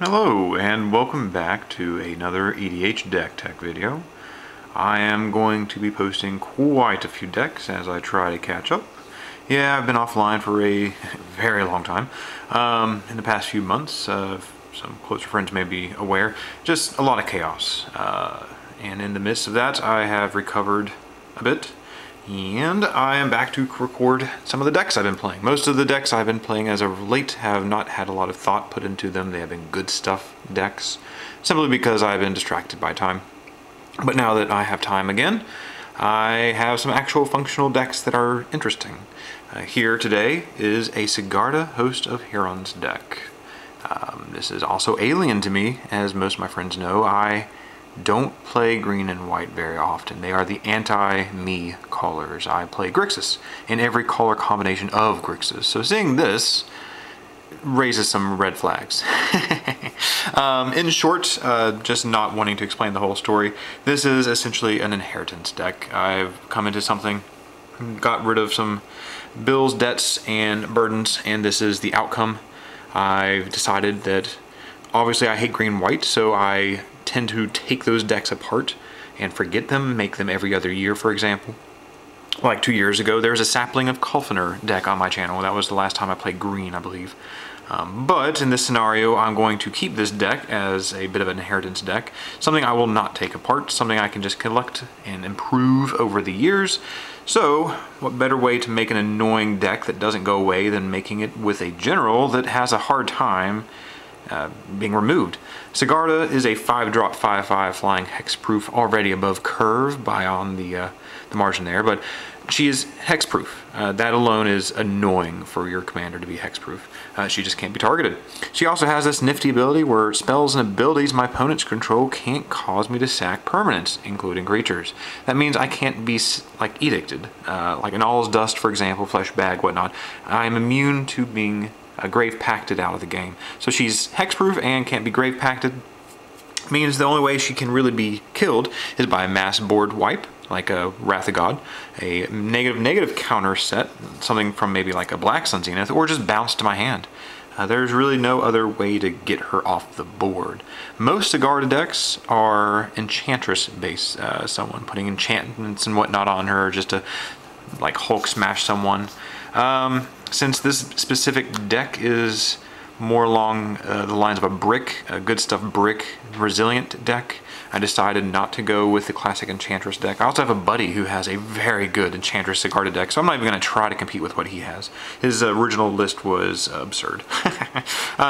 Hello and welcome back to another EDH deck tech video. I am going to be posting quite a few decks as I try to catch up. Yeah, I've been offline for a very long time. In the past few months, some closer friends may be aware, just a lot of chaos. And in the midst of that, I have recovered a bit. And I am back to record some of the decks I've been playing. Most of the decks I've been playing as of late have not had a lot of thought put into them. They have been good stuff decks, simply because I've been distracted by time. But now that I have time again, I have some actual functional decks that are interesting. Here today is a Sigarda Host of Herons deck. This is also alien to me, as most of my friends know. I don't play green and white very often. They are the anti-me colors. I play Grixis in every color combination of Grixis. So seeing this raises some red flags. In short, just not wanting to explain the whole story, this is essentially an inheritance deck. I've come into something, got rid of some bills, debts, and burdens, and this is the outcome. I've decided that obviously I hate green-white, so I tend to take those decks apart and forget them, make them every other year, for example. Like 2 years ago, there was a sapling of Kulfiner deck on my channel. That was the last time I played green, I believe. But in this scenario, I'm going to keep this deck as a bit of an inheritance deck, something I will not take apart, something I can just collect and improve over the years. So, what better way to make an annoying deck that doesn't go away than making it with a general that has a hard time being removed. Sigarda is a 5-drop 5/5 flying hexproof, already above curve by on the margin there, but she is hexproof. That alone is annoying for your commander to be hexproof. She just can't be targeted. She also has this nifty ability where spells and abilities my opponents control can't cause me to sack permanents, including creatures. That means I can't be like edicted, like an All's Dust, for example, Flesh Bag, whatnot. I'm immune to being grave pacted out of the game. So she's hexproof and can't be grave pacted. Means the only way she can really be killed is by a mass board wipe, like a Wrath of God, a negative counter set, something from maybe like a Black Sun Zenith, or just bounce to my hand. There's really no other way to get her off the board. Most Sigarda decks are Enchantress based, someone putting enchantments and whatnot on her just to like Hulk smash someone. Since this specific deck is more along the lines of a good stuff brick resilient deck, I decided not to go with the classic Enchantress deck. I also have a buddy who has a very good Enchantress Sigarda deck, so I'm not even going to try to compete with what he has. His original list was absurd.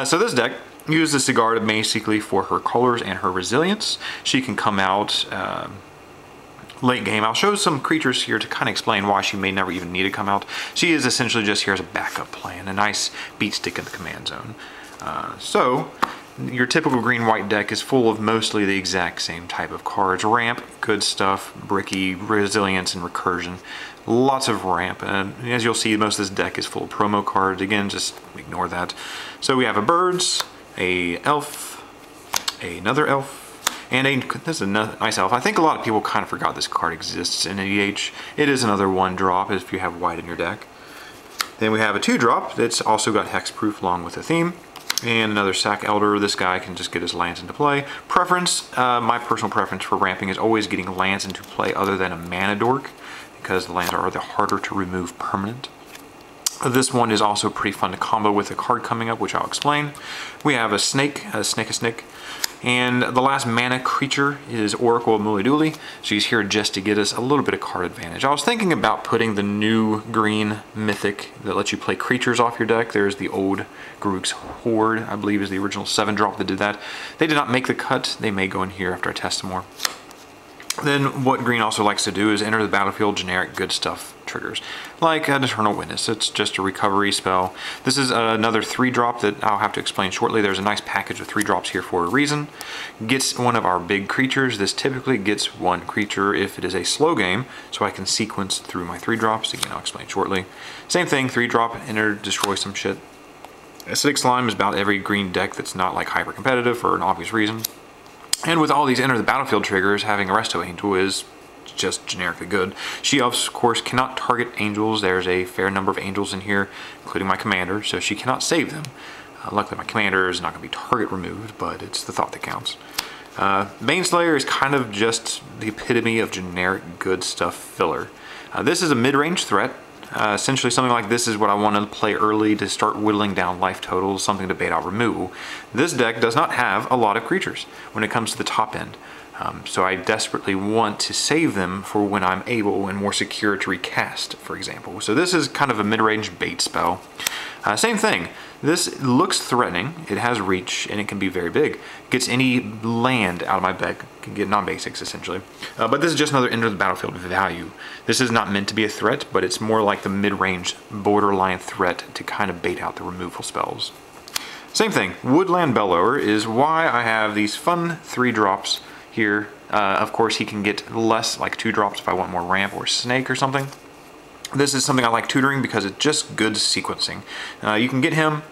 So this deck uses Sigarda basically for her colors and her resilience. She can come out late game. I'll show some creatures here to kind of explain why she may never even need to come out. She is essentially just here as a backup plan, a nice beat stick in the command zone. So, your typical green-white deck is full of mostly the exact same type of cards. Ramp, good stuff, bricky, resilience, and recursion. Lots of ramp, and as you'll see, most of this deck is full of promo cards. Again, just ignore that. So we have a birds, a elf, another elf, and this is a nice elf. I think a lot of people kind of forgot this card exists in EDH. It is another 1-drop if you have white in your deck. Then we have a 2-drop that's also got hexproof along with a theme. And another Sack Elder. This guy can just get his lands into play. Preference, my personal preference for ramping is always getting lands into play other than a Mana Dork, because the lands are the harder to remove permanent. This one is also pretty fun to combo with a card coming up, which I'll explain. We have a snake, and the last mana creature is Oracle of Muladuli. She's here just to get us a little bit of card advantage. I was thinking about putting the new green mythic that lets you play creatures off your deck. There's the old Garruk's Horde, I believe is the original 7-drop that did that. They did not make the cut. They may go in here after I test some more. Then what green also likes to do is enter the battlefield generic good stuff triggers, like an Eternal Witness. It's just a recovery spell. This is another 3-drop that I'll have to explain shortly. There's a nice package of 3-drops here for a reason. Gets one of our big creatures. This typically gets 1 creature if it is a slow game, so I can sequence through my 3-drops. Again, I'll explain shortly. Same thing, 3-drop, enter, destroy some shit. Acidic Slime is about every green deck that's not like hyper competitive for an obvious reason. And with all these enter the battlefield triggers, having Resto Angel is just generically good. She, of course, cannot target angels. There's a fair number of angels in here, including my commander, so she cannot save them. Luckily my commander is not going to be target removed, but it's the thought that counts. Baneslayer is kind of just the epitome of generic good stuff filler. This is a mid-range threat. Essentially something like this is what I want to play early to start whittling down life totals, something to bait out removal. This deck does not have a lot of creatures when it comes to the top end. So I desperately want to save them for when I'm able and more secure to recast, for example. So this is kind of a mid-range bait spell. Same thing. This looks threatening, it has reach, and it can be very big. It gets any land out of my deck, can get non-basics essentially. But this is just another enter the battlefield value. This is not meant to be a threat, but it's more like the mid-range borderline threat to kind of bait out the removal spells. Same thing, Woodland Bellower is why I have these fun 3-drops here. Of course he can get less, like 2 drops if I want more ramp or snake or something. This is something I like tutoring because it's just good sequencing. You can get him,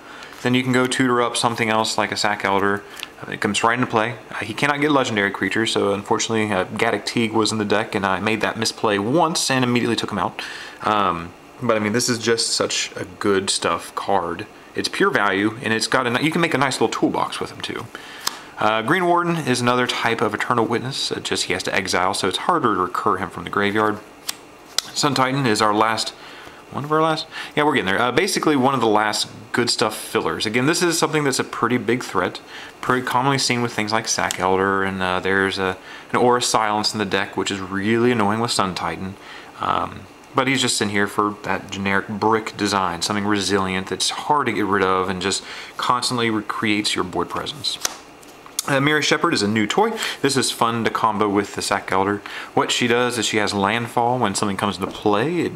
then you can go tutor up something else like a Sack Elder. It comes right into play. He cannot get legendary creatures, so unfortunately Gaddock Teague was in the deck and I made that misplay once and immediately took him out. But I mean, this is just such a good stuff card. It's pure value, and it's got you can make a nice little toolbox with him too. Green Warden is another type of Eternal Witness, just he has to exile, so it's harder to recur him from the graveyard. Sun Titan is our last, one of our last? Yeah, we're getting there. Basically one of the last good stuff fillers. Again, this is something that's a pretty big threat, pretty commonly seen with things like Sack Elder, and there's an Aura Silence in the deck, which is really annoying with Sun Titan. But he's just in here for that generic brick design, something resilient that's hard to get rid of and just constantly recreates your board presence. Mira Shepherd is a new toy. This is fun to combo with the Sack Elder. What she does is she has landfall. When something comes into play,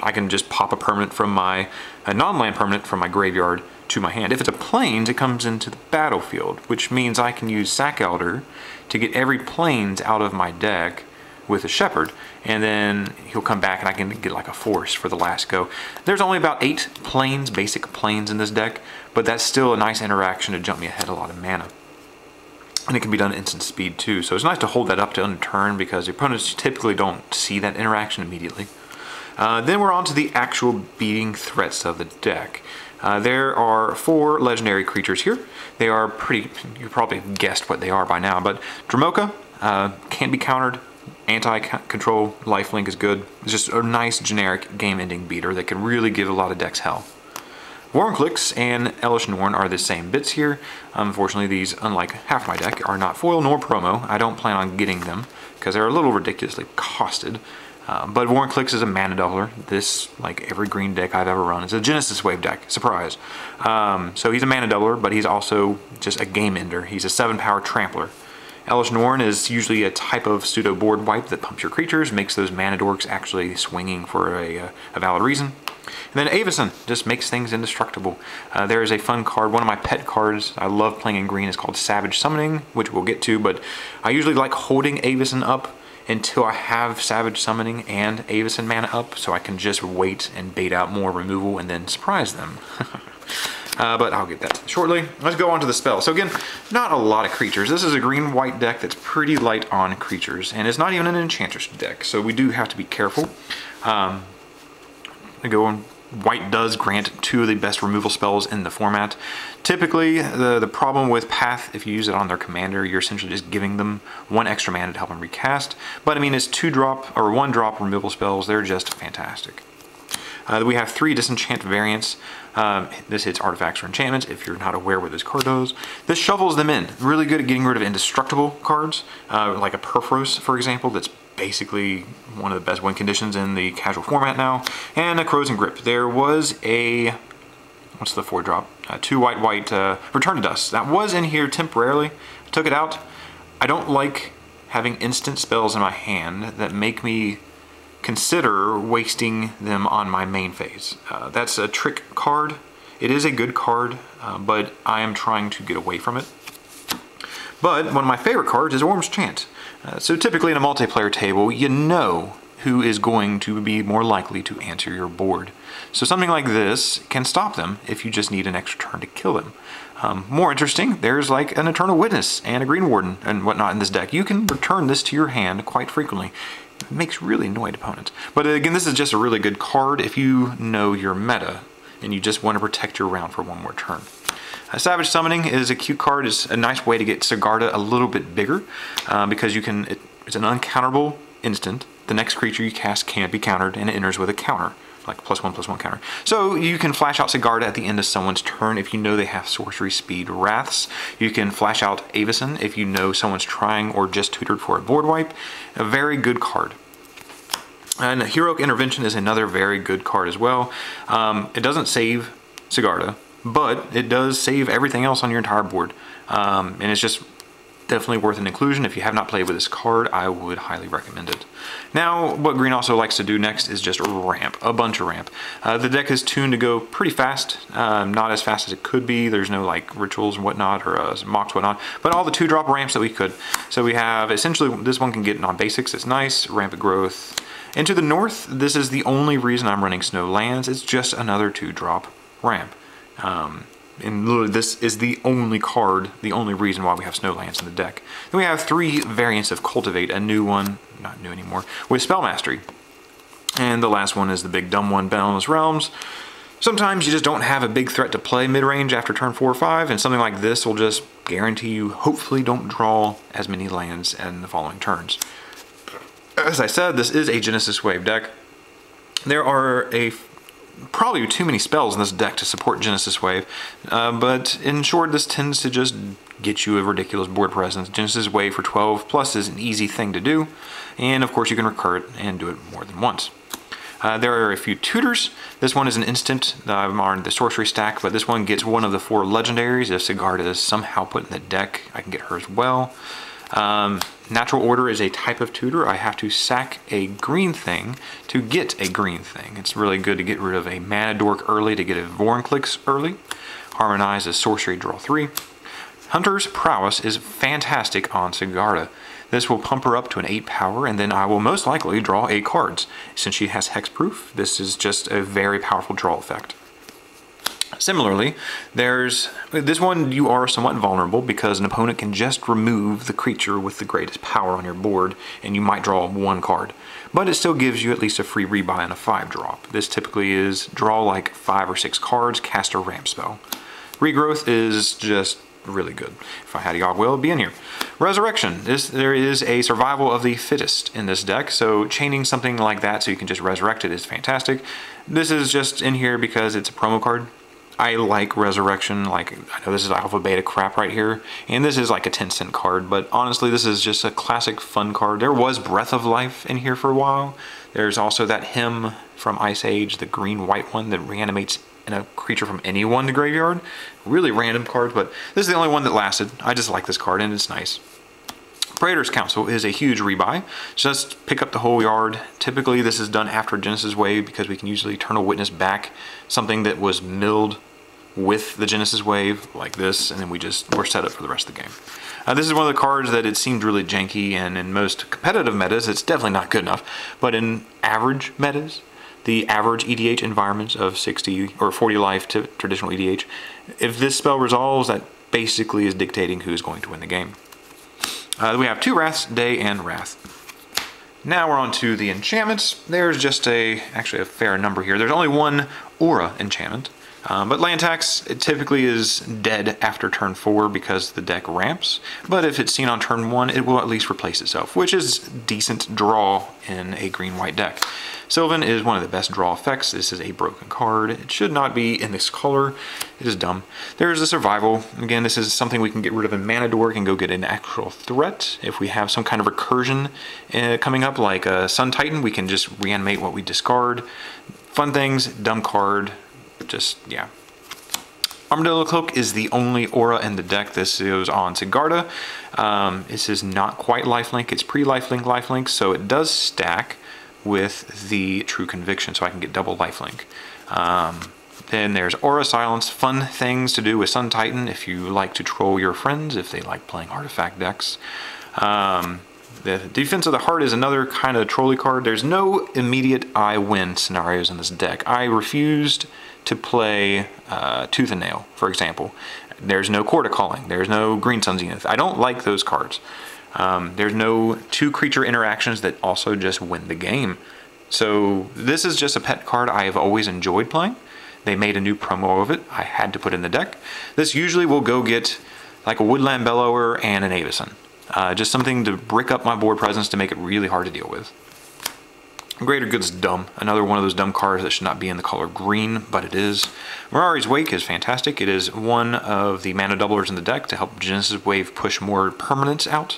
I can just pop a permanent from a non-land permanent from my graveyard to my hand. If it's a plains, it comes into the battlefield, which means I can use Sack Elder to get every plains out of my deck with a Shepherd, and then he'll come back and I can get like a force for the last go. There's only about 8 plains, basic plains in this deck, but that's still a nice interaction to jump me ahead a lot of mana. And it can be done at instant speed too, so it's nice to hold that up to end turn because the opponents typically don't see that interaction immediately. Then we're on to the actual beating threats of the deck. There are 4 legendary creatures here. They are pretty, you probably guessed what they are by now, but Dromoka can't be countered. Anti-control lifelink is good. It's just a nice generic game-ending beater that can really give a lot of decks hell. Warnclicks and Elish Norn are the same bits here. Unfortunately, these, unlike half my deck, are not foil nor promo. I don't plan on getting them because they're a little ridiculously costed. But Warnclicks is a mana doubler. This, like every green deck I've ever run, is a Genesis Wave deck. Surprise. So he's a mana doubler, but he's also just a game ender. He's a 7-power trampler. Elish Norn is usually a type of pseudo board wipe that pumps your creatures, makes those mana dorks actually swinging for a valid reason. And then Avison just makes things indestructible. There is a fun card, one of my pet cards I love playing in green is called Savage Summoning, which we'll get to, but I usually like holding Avison up until I have Savage Summoning and Avison mana up, so I can just wait and bait out more removal and then surprise them. But I'll get that shortly. Let's go on to the spell. So again, not a lot of creatures. This is a green-white deck that's pretty light on creatures, and it's not even an Enchantress deck, so we do have to be careful. White does grant 2 of the best removal spells in the format. Typically, the problem with Path, if you use it on their commander, you're essentially just giving them 1 extra mana to help them recast. But I mean, it's 2-drop or 1-drop removal spells. They're just fantastic. We have 3 Disenchant Variants. This hits artifacts or enchantments if you're not aware what this card does. This shovels them in. Really good at getting rid of indestructible cards, like a Perforos, for example, that's basically one of the best win conditions in the casual format now. And a Crows and Grip. There was a, what's the 4-drop? 2 white, Return to Dust. That was in here temporarily. I took it out. I don't like having instant spells in my hand that make me consider wasting them on my main phase. That's a trick card. It is a good card, but I am trying to get away from it. But one of my favorite cards is Orm's Chant. So typically in a multiplayer table, you know who is going to be more likely to answer your board. So something like this can stop them if you just need an extra turn to kill them. More interesting, there's like an Eternal Witness and a Green Warden and whatnot in this deck. You can return this to your hand quite frequently. It makes really annoyed opponents. But again, this is just a really good card if you know your meta and you just want to protect your round for 1 more turn. Savage Summoning is a cute card. It's a nice way to get Sigarda a little bit bigger because you can. It's an uncounterable instant. The next creature you cast can't be countered, and it enters with a counter, like +1/+1 counter. So you can flash out Sigarda at the end of someone's turn if you know they have sorcery speed wraths. You can flash out Avacyn if you know someone's trying or just tutored for a board wipe. A very good card. And Heroic Intervention is another very good card as well. It doesn't save Sigarda, but it does save everything else on your entire board. And it's just definitely worth an inclusion. If you have not played with this card, I would highly recommend it. Now, what Green also likes to do next is just ramp, a bunch of ramp. The deck is tuned to go pretty fast, not as fast as it could be. There's no like rituals and whatnot, or mocks whatnot, but all the 2-drop ramps that we could. So we have, essentially, this one can get on basics, it's nice, rampant growth. Into the north, this is the only reason I'm running Snow Lands. It's just another 2-drop ramp. And literally this is the only card, the only reason why we have Snow Lands in the deck. Then we have 3 variants of Cultivate, a new one, not new anymore, with Spell Mastery. And the last one is the big dumb one, Boundless Realms. Sometimes you just don't have a big threat to play mid-range after turn 4 or 5, and something like this will just guarantee you hopefully don't draw as many lands in the following turns. As I said, this is a Genesis Wave deck. There are probably too many spells in this deck to support Genesis Wave, but in short, this tends to just get you a ridiculous board presence. Genesis Wave for 12+ is an easy thing to do, and of course you can recur it and do it more than once. There are a few tutors. This one is an instant. I'm on the sorcery stack, but this one gets one of the 4 legendaries. If Sigarda is somehow put in the deck, I can get her as well. Natural Order is a type of tutor. I have to sack a green thing to get a green thing. It's really good to get rid of a Mana Dork early to get a Vorinclex early. Harmonize is sorcery, draw 3. Hunter's Prowess is fantastic on Sigarda. This will pump her up to an 8 power, and then I will most likely draw 8 cards. Since she has hexproof, this is just a very powerful draw effect. Similarly, there's this one. You are somewhat vulnerable because an opponent can just remove the creature with the greatest power on your board, and you might draw 1 card. But it still gives you at least a free rebuy on a 5-drop. This typically is draw like 5 or 6 cards, cast a ramp spell. Regrowth is just really good. If I had a Yogg-Will, it'd be in here. Resurrection. There is a survival of the fittest in this deck, so chaining something like that so you can just resurrect it is fantastic. This is just in here because it's a promo card. I like Resurrection. Like, I know this is alpha beta crap right here, and this is like a 10-cent card, but honestly this is just a classic fun card. There was Breath of Life in here for a while. There's also that Hymn from Ice Age, the green-white one that reanimates a creature from any one to graveyard. Really random card, but this is the only one that lasted. I just like this card and it's nice. Praetor's Council is a huge rebuy. Just pick up the whole yard. Typically this is done after Genesis Wave because we can usually turn a witness back, something that was milled with the Genesis Wave like this, and then we're set up for the rest of the game. This is one of the cards that it seemed really janky, and in most competitive metas it's definitely not good enough, but in average metas, the average EDH environments of 60 or 40 life to traditional EDH, if this spell resolves, that basically is dictating who's going to win the game. We have 2 Wraths, Day and Wrath. Now we're on to the enchantments. There's just actually a fair number here. There's only 1 Aura enchantment. But land tax, it typically is dead after turn 4 because the deck ramps, but if it's seen on turn 1, it will at least replace itself, which is decent draw in a green-white deck. Sylvan is one of the best draw effects. This is a broken card. It should not be in this color. It is dumb. There's the survival. Again, this is something we can get rid of in Mana Dork and go get an actual threat. If we have some kind of recursion coming up, like a Sun Titan, we can just reanimate what we discard. Fun things, dumb card. Just, yeah. Armadillo Cloak is the only aura in the deck. This is on Sigarda. This is not quite lifelink. It's pre-lifelink, so it does stack with the True Conviction, so I can get double lifelink. Then there's Aura Silence, fun things to do with Sun Titan if you like to troll your friends, if they like playing artifact decks. The Defense of the Heart is another kind of trolly card. There's no immediate I win scenarios in this deck. I refused to play Tooth and Nail, for example. There's no Court of Calling. There's no Green Sun Zenith. I don't like those cards. There's no 2 creature interactions that also just win the game. So this is just a pet card I have always enjoyed playing. they made a new promo of it. I had to put in the deck. This usually will go get like a Woodland Bellower and an Avison. Just something to brick up my board presence to make it really hard to deal with. Greater Good's dumb. Another one of those dumb cards that should not be in the color green, but it is. Mirari's Wake is fantastic. It is one of the mana doublers in the deck to help Genesis Wave push more permanents out.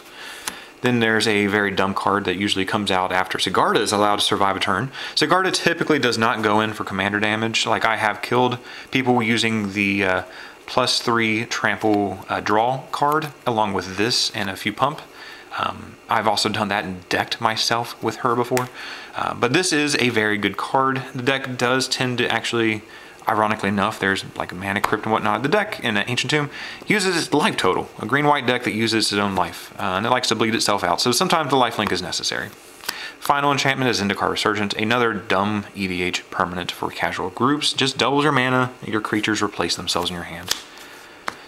Then there's a very dumb card that usually comes out after Sigarda is allowed to survive a turn. Sigarda typically does not go in for commander damage. Like, I have killed people using the +3 trample draw card along with this and a few pump. I've also done that and decked myself with her before. But this is a very good card. The deck does tend to actually, ironically enough, there's like a Mana Crypt and whatnot. The deck in the Ancient Tomb uses its life total. A green-white deck that uses its own life. And it likes to bleed itself out. So sometimes the lifelink is necessary. Final enchantment is Zendikar Resurgent. Another dumb EDH permanent for casual groups. Just doubles your mana. Your creatures replace themselves in your hand.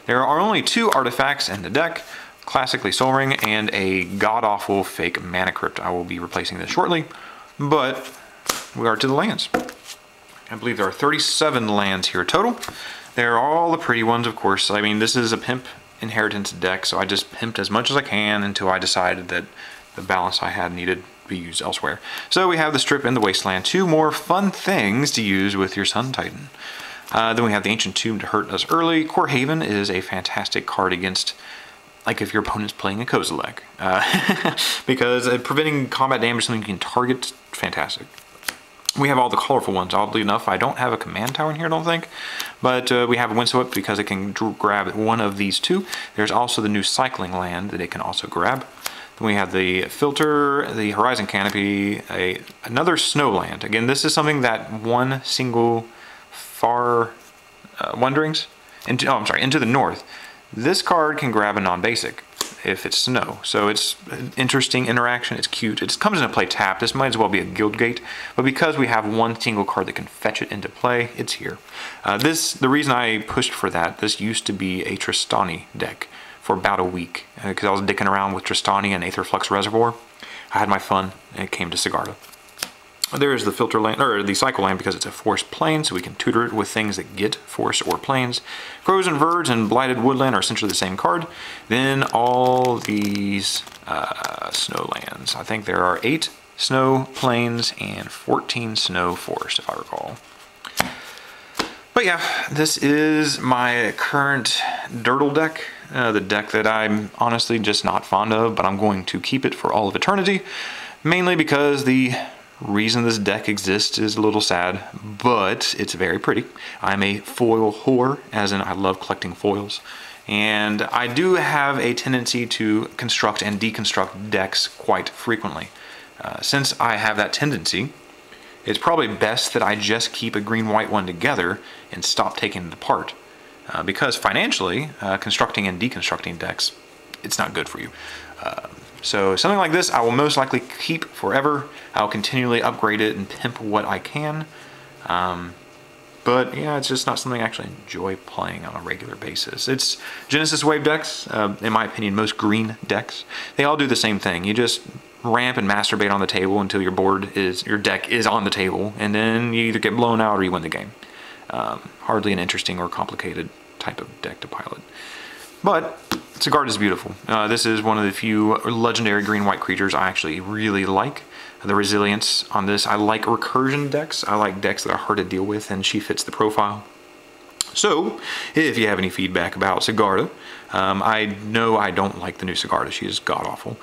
There are only 2 artifacts in the deck. Classically Soul Ring and a god-awful fake Mana Crypt. I will be replacing this shortly, but we are to the lands. I believe there are 37 lands here total. They're all the pretty ones, of course. I mean, this is a Pimp Inheritance deck, so I just pimped as much as I can until I decided that the balance I had needed to be used elsewhere. So we have the Strip and the Wasteland, 2 more fun things to use with your Sun Titan. Then we have the Ancient Tomb to hurt us early. Core Haven is a fantastic card against, like, if your opponent's playing a Kozilek. Because preventing combat damage, something you can target, fantastic. We have all the colorful ones. Oddly enough, I don't have a command tower in here, I don't think. But we have a Windswept because it can grab one of these 2. There's also the new Cycling Land that it can also grab. Then we have the Filter, the Horizon Canopy, another Snowland. Again, this is something that one single Far Wanderings, Into the North. This card can grab a non-basic if it's snow. So it's an interesting interaction. It's cute. It comes into play tapped. This might as well be a Guild Gate. But because we have one single card that can fetch it into play, it's here. The reason I pushed for that, this used to be a Tristani deck for about a week. Because I was dicking around with Tristani and Aetherflux Reservoir. I had my fun, and it came to Sigarda. There is the Filter Land, or the Cycle Land, because it's a forest plane, so we can tutor it with things that get forest or plains. Frozen Verge and Blighted Woodland are essentially the same card. Then all these snow lands. I think there are 8 snow plains and 14 snow forests, if I recall. But yeah, this is my current Dirtle deck. The deck that I'm honestly just not fond of, but I'm going to keep it for all of eternity. Mainly because the reason this deck exists is a little sad, but it's very pretty. I'm a foil whore, as in I love collecting foils. And I do have a tendency to construct and deconstruct decks quite frequently. Since I have that tendency, it's probably best that I just keep a green-white one together and stop taking it apart. Because financially, constructing and deconstructing decks, it's not good for you. So something like this I will most likely keep forever. I'll continually upgrade it and pimp what I can. But yeah, it's just not something I actually enjoy playing on a regular basis. It's Genesis Wave decks, in my opinion, most green decks. They all do the same thing. You just ramp and masturbate on the table until your deck is on the table, and then you either get blown out or you win the game. Hardly an interesting or complicated type of deck to pilot. But Sigarda is beautiful. This is one of the few legendary green-white creatures I actually really like. The resilience on this, I like recursion decks. I like decks that are hard to deal with, and she fits the profile. So, if you have any feedback about Sigarda, I know I don't like the new Sigarda. She is god-awful.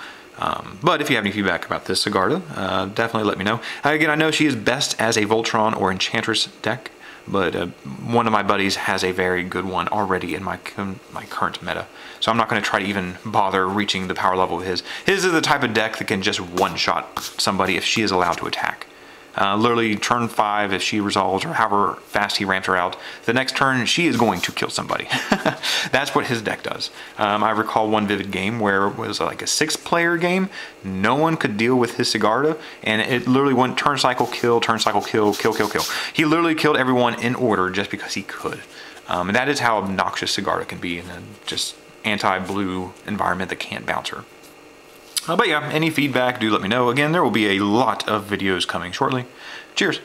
But if you have any feedback about this Sigarda, definitely let me know. Again, I know she is best as a Voltron or Enchantress deck, but one of my buddies has a very good one already in my current meta. So I'm not going to try to even bother reaching the power level of his. His is the type of deck that can just one-shot somebody if she is allowed to attack. Literally turn 5, if she resolves, or however fast he ramps her out, the next turn she is going to kill somebody. That's what his deck does. I recall one vivid game where it was like a 6-player game. No one could deal with his Sigarda, and it literally went turn cycle, kill, kill, kill, kill. He literally killed everyone in order just because he could. And that is how obnoxious Sigarda can be in a just anti-blue environment that can't bounce her. But yeah, any feedback, do let me know. Again, there will be a lot of videos coming shortly. Cheers!